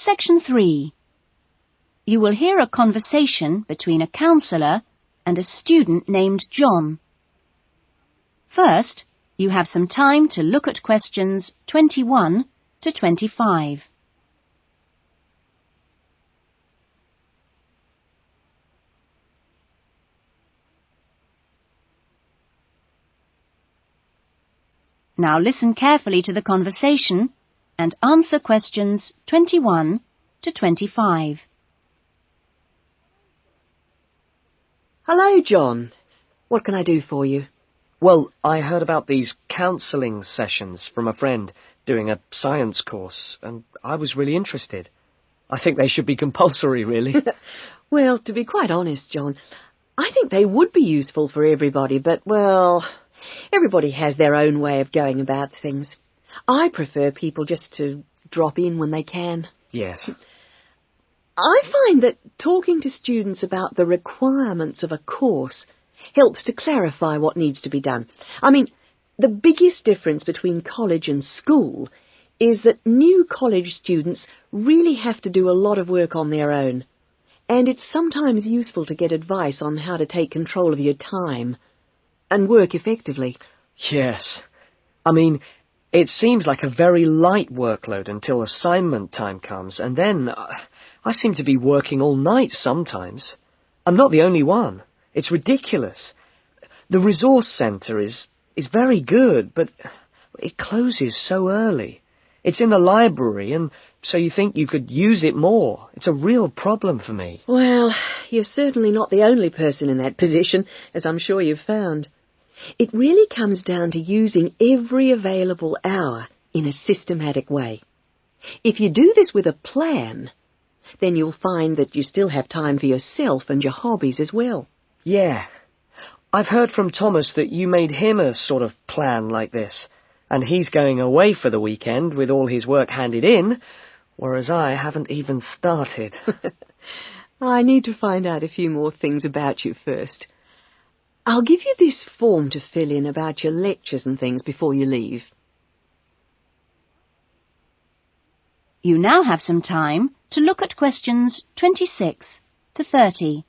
Section 3. You will hear a conversation between a counsellor and a student named John. First, you have some time to look at questions 21 to 25. Now listen carefully to the conversation and answer questions 21 to 25. Hello, John. What can I do for you? Well, I heard about these counselling sessions from a friend doing a science course, and I was really interested. I think they should be compulsory, really. Well, to be quite honest, John, I think they would be useful for everybody, but, well, everybody has their own way of going about things. I prefer people just to drop in when they can. Yes. I find that talking to students about the requirements of a course helps to clarify what needs to be done. I mean, the biggest difference between college and school is that new college students really have to do a lot of work on their own, and it's sometimes useful to get advice on how to take control of your time and work effectively. Yes. I mean, it seems like a very light workload until assignment time comes, and then I seem to be working all night sometimes. I'm not the only one. It's ridiculous. The resource centre is very good, but it closes so early. It's in the library, and so you think you could use it more. It's a real problem for me. Well, you're certainly not the only person in that position, as I'm sure you've found. It really comes down to using every available hour in a systematic way. If you do this with a plan, then you'll find that you still have time for yourself and your hobbies as well. Yeah. I've heard from Thomas that you made him a sort of plan like this, and he's going away for the weekend with all his work handed in, whereas I haven't even started. I need to find out a few more things about you first. I'll give you this form to fill in about your lectures and things before you leave. You now have some time to look at questions 26 to 30.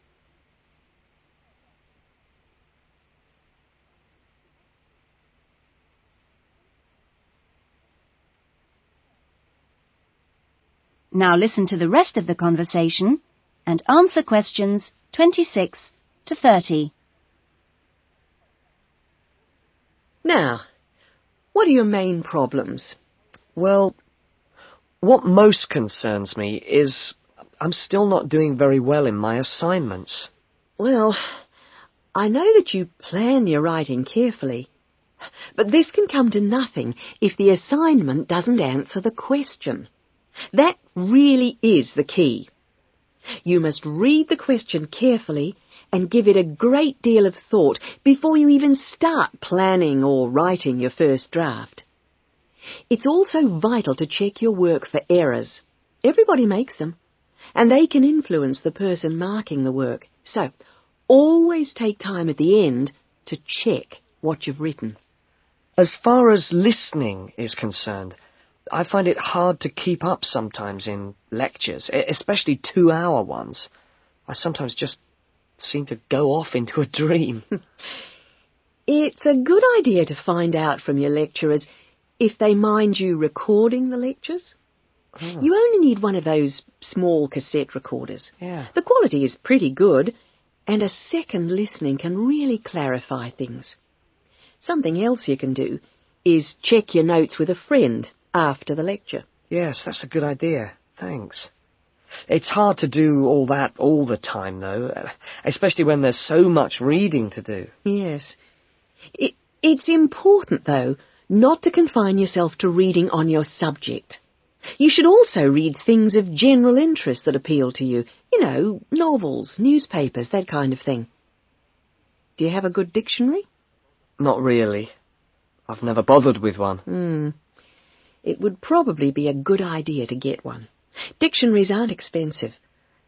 Now listen to the rest of the conversation and answer questions 26 to 30. Now, what are your main problems? Well, what most concerns me is I'm still not doing very well in my assignments. Well, I know that you plan your writing carefully, but this can come to nothing if the assignment doesn't answer the question. That really is the key. You must read the question carefully and give it a great deal of thought before you even start planning or writing your first draft. It's also vital to check your work for errors. Everybody makes them, and they can influence the person marking the work. So, always take time at the end to check what you've written. As far as listening is concerned, I find it hard to keep up sometimes in lectures, especially 2-hour ones. I sometimes just seem to go off into a dream. It's a good idea to find out from your lecturers if they mind you recording the lectures. Oh. You only need one of those small cassette recorders. Yeah. The quality is pretty good, and a second listening can really clarify things. Something else you can do is check your notes with a friend after the lecture. Yes, that's a good idea. Thanks. It's hard to do all that all the time, though, especially when there's so much reading to do. Yes. It's important, though, not to confine yourself to reading on your subject. You should also read things of general interest that appeal to you. You know, novels, newspapers, that kind of thing. Do you have a good dictionary? Not really. I've never bothered with one. It would probably be a good idea to get one. Dictionaries aren't expensive,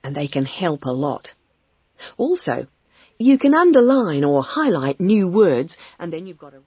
and they can help a lot. Also, you can underline or highlight new words, and then you've got a